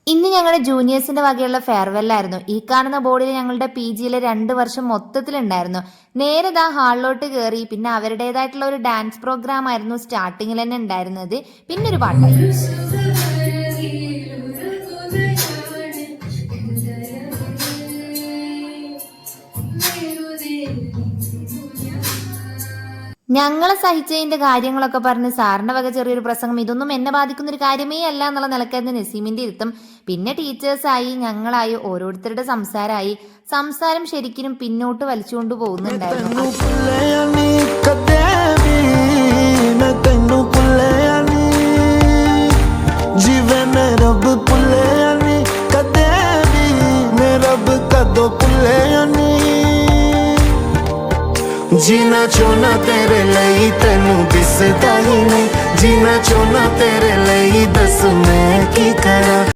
ഇന്ന് ഞങ്ങളുടെ ജൂനിയേഴ്സിന്റെ വകയുള്ള ഫെയർവെല്ലായിരുന്നു. ഈ കാണുന്ന ബോർഡിൽ ഞങ്ങളുടെ PGയിലെ 2 വർഷം മൊത്തത്തിലുണ്ടായിരുന്നു. നേരെ ദാ ഹാളിലോട്ട് കയറി. പിന്നെ അവരുടേതായിട്ടുള്ള ഒരു ഡാൻസ് പ്രോഗ്രാം ആയിരുന്നു സ്റ്റാർട്ടിങ്ങിൽ തന്നെ ഉണ്ടായിരുന്നത്. പിന്നെ ഒരു പാട്ടായി. ഞങ്ങളെ സഹിച്ചതിന്റെ കാര്യങ്ങളൊക്കെ പറഞ്ഞ് സാറിന്റെ വക ചെറിയൊരു പ്രസംഗം. ഇതൊന്നും എന്നെ ബാധിക്കുന്ന ഒരു കാര്യമേ അല്ല എന്നുള്ള നിലക്കായിരുന്നു നസീമിന്റെ ഇരുത്തം. പിന്നെ ടീച്ചേഴ്സായി, ഞങ്ങളായി, ഓരോരുത്തരുടെ സംസാരം ശരിക്കും പിന്നോട്ട് വലിച്ചുകൊണ്ട് പോകുന്നുണ്ടായിരുന്നു. जीना चाहना तेरे लिए तेनू दिसदा ही नहीं, जीना चाहना तेरे लिए दस मैं की करा।